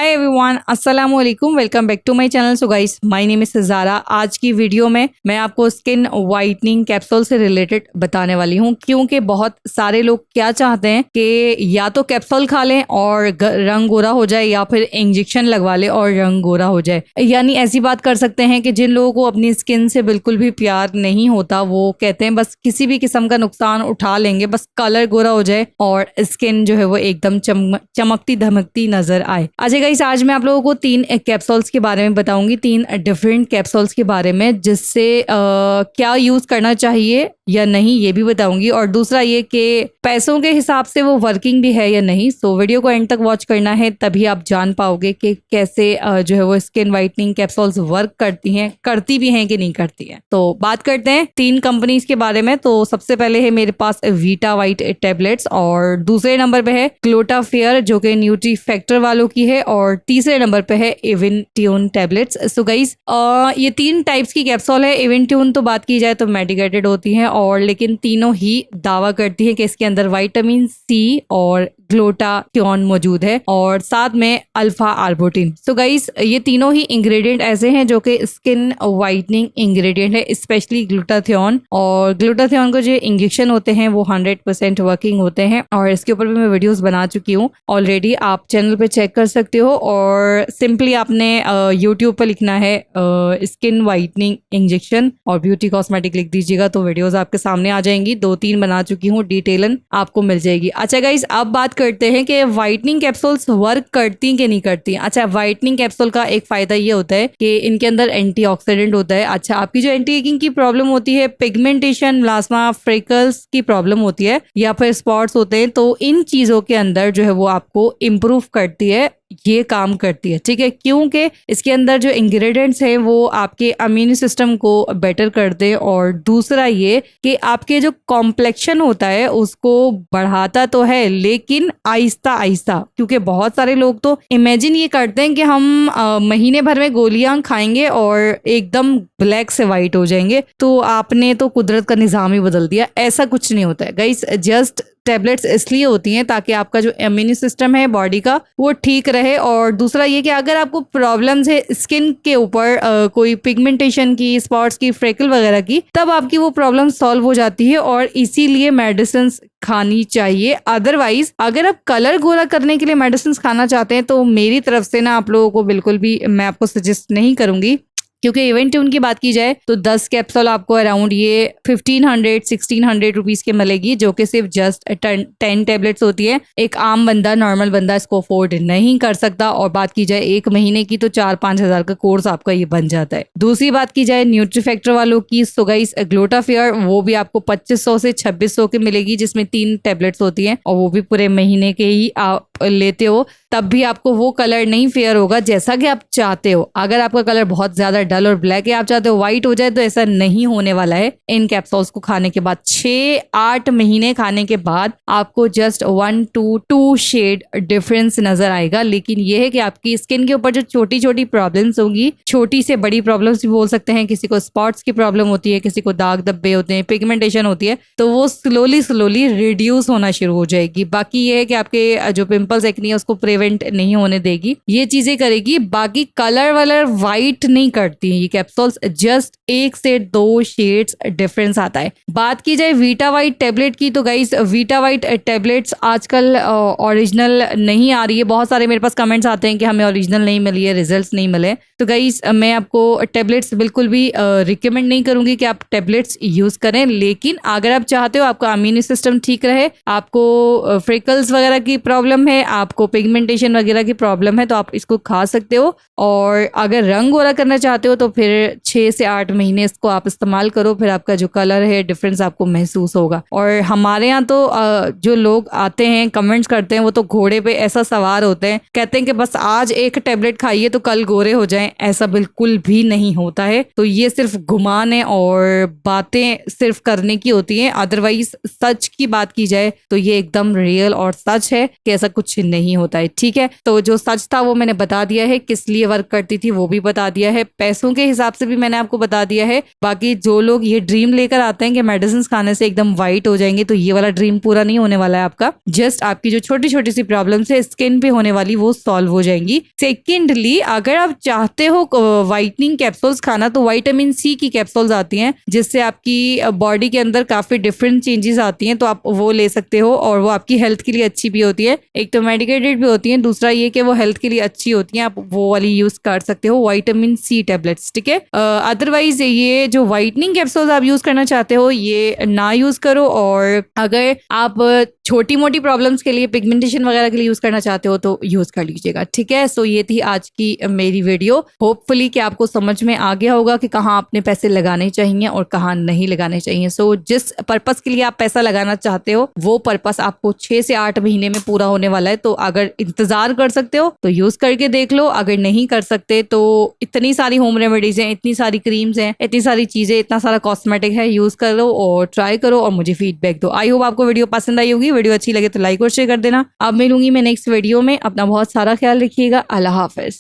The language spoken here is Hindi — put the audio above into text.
हाय एवरीवन, अस्सलाम वालेकुम, welcome back to my channel. So guys, my name is Zara. आज की वीडियो में मैं आपको स्किन वाइटनिंग कैप्सूल से रिलेटेड बताने वाली हूँ, क्योंकि बहुत सारे लोग क्या चाहते हैं कि या तो कैप्सूल खा लें और रंग गोरा हो जाए, या फिर इंजेक्शन लगवा ले और रंग गोरा हो जाए। यानी ऐसी बात कर सकते हैं कि जिन लोगों को अपनी स्किन से बिल्कुल भी प्यार नहीं होता, वो कहते हैं बस किसी भी किस्म का नुकसान उठा लेंगे, बस कलर गोरा हो जाए और स्किन जो है वो एकदम चमकती धमकती नजर आए। अच्छा गाइस, आज मैं आप लोगों को 3 कैप्सूल्स के बारे में बताऊंगी, 3 डिफरेंट कैप्सूल्स के बारे में, जिससे क्या यूज करना चाहिए या नहीं ये भी बताऊंगी, और दूसरा ये कि पैसों के हिसाब से वो वर्किंग भी है या नहीं। सो वीडियो को एंड तक वॉच करना है, तभी आप जान पाओगे कि कैसे जो है वो स्किन वाइटनिंग कैप्सूल्स वर्क करती भी हैं कि नहीं करती हैं। तो बात करते हैं 3 कंपनीज के बारे में। तो सबसे पहले है मेरे पास वीटा वाइट टैबलेट्स, और दूसरे नंबर पे है ग्लूटाफेयर जो कि न्यूट्री फैक्टर वालों की है, और तीसरे नंबर पे है इवेंट्यून टैबलेट्स। सो गाइस, ये 3 टाइप्स की कैप्सूल है। इवेंट्यून तो बात की जाए तो मेडिकेटेड होती है, और लेकिन तीनों ही दावा करती है कि इसके अंदर विटामिन सी और ग्लूटाथियोन मौजूद है, और साथ में अल्फा आर्बुटिन। सो गाइस, ये तीनों ही इंग्रेडिएंट ऐसे हैं जो कि स्किन वाइटनिंग इंग्रेडिएंट है, स्पेशली ग्लूटाथियोन। और ग्लूटाथियोन को जो इंजेक्शन होते हैं वो 100% वर्किंग होते हैं, और इसके ऊपर भी मैं वीडियोस बना चुकी हूँ ऑलरेडी, आप चैनल पे चेक कर सकते हो। और सिंपली आपने यूट्यूब पर लिखना है स्किन वाइटनिंग इंजेक्शन और ब्यूटी कॉस्मेटिक लिख दीजिएगा, तो वीडियोस आपके सामने आ जाएंगी। 2-3 बना चुकी हूँ, डिटेलन आपको मिल जाएगी। अच्छा गाइस, अब बात करते हैं कि वाइटनिंग कैप्सूल्स वर्क करती कि नहीं करती। अच्छा, वाइटनिंग कैप्सूल का एक फायदा ये होता है कि इनके अंदर एंटीऑक्सीडेंट होता है। अच्छा, आपकी जो एंटी एजिंग की प्रॉब्लम होती है, पिगमेंटेशन, मेलास्मा, फ्रेकल्स की प्रॉब्लम होती है, या फिर स्पॉट्स होते हैं, तो इन चीजों के अंदर जो है वो आपको इम्प्रूव करती है, ये काम करती है। ठीक है, क्योंकि इसके अंदर जो इंग्रेडिएंट्स हैं वो आपके इम्यून सिस्टम को बेटर करते हैं, और दूसरा ये कि आपके जो कॉम्प्लेक्शन होता है उसको बढ़ाता तो है, लेकिन आहिस्ता आहिस्ता। क्योंकि बहुत सारे लोग तो इमेजिन ये करते हैं कि हम महीने भर में गोलियां खाएंगे और एकदम ब्लैक से वाइट हो जाएंगे, तो आपने तो कुदरत का निजाम ही बदल दिया। ऐसा कुछ नहीं होता है गाइस। जस्ट टैबलेट्स इसलिए होती हैं ताकि आपका जो इम्यून सिस्टम है बॉडी का वो ठीक रहे, और दूसरा ये कि अगर आपको प्रॉब्लम्स है स्किन के ऊपर, कोई पिगमेंटेशन की, स्पॉट्स की, फ्रेकल वगैरह की, तब आपकी वो प्रॉब्लम सॉल्व हो जाती है, और इसीलिए मेडिसिन खानी चाहिए। अदरवाइज अगर आप कलर गोरा करने के लिए मेडिसिन खाना चाहते हैं तो मेरी तरफ से ना आप लोगों को बिल्कुल भी मैं आपको सजेस्ट नहीं करूंगी, क्योंकि इवेंट्यून की बात की जाए तो 10 कैप्सूल आपको अराउंड ये 1500-1600 रुपीज के मिलेगी, जो कि सिर्फ जस्ट 10 टैबलेट्स होती है। एक आम बंदा, नॉर्मल बंदा इसको अफोर्ड नहीं कर सकता, और बात की जाए 1 महीने की तो 4-5 हजार का कोर्स आपका ये बन जाता है। दूसरी बात की जाए न्यूट्रीफैक्टर वालों की, सो गाइस ग्लूटाफेयर वो भी आपको 2500 से 2600 की मिलेगी, जिसमें 3 टैबलेट्स होती हैं, और वो भी पूरे महीने के ही आप लेते हो, तब भी आपको वो कलर नहीं फेयर होगा जैसा कि आप चाहते हो। अगर आपका कलर बहुत ज्यादा डल और ब्लैक है, आप चाहते हो व्हाइट हो जाए, तो ऐसा नहीं होने वाला है। इन कैप्सूल्स को खाने के बाद 6-8 महीने खाने के बाद आपको जस्ट 1-2 शेड डिफरेंस नजर आएगा। लेकिन यह है कि आपकी स्किन के ऊपर जो छोटी छोटी प्रॉब्लम्स होंगी, छोटी से बड़ी प्रॉब्लम्स भी बोल सकते हैं, किसी को स्पॉट्स की प्रॉब्लम होती है, किसी को दाग धब्बे होते हैं, पिगमेंटेशन होती है, तो वो स्लोली रिड्यूस होना शुरू हो जाएगी। बाकी ये है कि आपके जो पिंपल्स एक्ने है उसको प्रिवेंट नहीं होने देगी, ये चीजें करेगी। बाकी कलर वलर वाइट नहीं करती ये कैप्सूल्स, जस्ट 1 से 2 शेड्स डिफरेंस आता है। बात की जाए वीटा वाइट टैबलेट की, तो गाइस वीटा वाइट टैबलेट्स आजकल ओरिजिनल नहीं आ रही है। बहुत सारे मेरे पास कमेंट्स आते हैं कि हमें ओरिजिनल नहीं मिली है, रिजल्ट्स नहीं मिले। तो गाइस, मैं आपको टैबलेट्स बिल्कुल भी रिकमेंड नहीं करूंगी कि आप टैबलेट्स यूज करें, लेकिन अगर आप चाहते हो आपका इम्यून सिस्टम ठीक रहे, आपको फ्रिकल्स वगैरह की प्रॉब्लम है, आपको पिगमेंटेशन वगैरह की प्रॉब्लम है, तो आप इसको खा सकते हो। और अगर रंग गोरा करना चाहते हो तो फिर 6 से 8 महीने इसको आप इस्तेमाल करो, फिर आपका जो कलर है डिफरेंस आपको महसूस होगा। और हमारे यहाँ तो जो लोग आते हैं कमेंट्स करते हैं, वो तो घोड़े पे ऐसा सवार होते हैं, कहते हैं कि बस आज एक टैबलेट खाइए तो कल गोरे हो जाएं। ऐसा बिल्कुल भी नहीं होता है। तो ये सिर्फ गुमान है और बातें सिर्फ करने की होती हैं। अदरवाइज सच की बात की जाए तो ये एकदम रियल और सच है कि ऐसा कुछ कुछ नहीं होता है, ठीक है। तो जो सच था वो मैंने बता दिया है, किस लिए वर्क करती थी वो भी बता दिया है, पैसों के हिसाब से भी मैंने आपको बता दिया है। बाकी जो लोग ये ड्रीम लेकर आते हैं कि मेडिसिन खाने से एकदम व्हाइट हो जाएंगे, तो ये वाला ड्रीम पूरा नहीं होने वाला है आपका। जस्ट आपकी जो छोटी छोटी सी प्रॉब्लम्स है स्किन पे होने वाली वो सॉल्व हो जाएंगी। सेकेंडली, अगर आप चाहते हो व्हाइटनिंग कैप्सूल्स खाना, तो विटामिन सी की कैप्सूल्स आती हैं जिससे आपकी बॉडी के अंदर काफी डिफरेंट चेंजेस आती हैं, तो आप वो ले सकते हो और वो आपकी हेल्थ के लिए अच्छी भी होती है। एक तो मेडिकेटेड भी होती है, दूसरा ये कि वो हेल्थ के लिए अच्छी होती है, आप वो वाली यूज कर सकते हो, विटामिन सी टेबलेट्स, ठीक है। अदरवाइज ये जो व्हाइटनिंग कैप्सूल्स आप यूज करना चाहते हो ये ना यूज करो। और अगर आप छोटी मोटी प्रॉब्लम्स के लिए, पिगमेंटेशन वगैरह के लिए यूज करना चाहते हो तो यूज कर लीजिएगा, ठीक है। सो ये थी आज की मेरी वीडियो। होपफुली कि आपको समझ में आ गया होगा कि कहाँ अपने पैसे लगाने चाहिए और कहाँ नहीं लगाने चाहिए। सो जिस पर्पस के लिए आप पैसा लगाना चाहते हो वो पर्पस आपको 6 से 8 महीने में पूरा होने वाला है। तो अगर इंतजार कर सकते हो तो यूज करके देख लो, अगर नहीं कर सकते तो इतनी सारी होम रेमेडीज हैं, इतनी सारी क्रीम्स हैं, इतनी सारी चीजें, इतना सारा कॉस्मेटिक है, यूज कर लो और ट्राई करो और मुझे फीडबैक दो। आई होप आपको वीडियो पसंद आई होगी। वीडियो अच्छी लगे तो लाइक और शेयर कर देना। अब मिलूंगी मैं नेक्स्ट वीडियो में। अपना बहुत सारा ख्याल रखिएगा। अल्लाह हाफिज।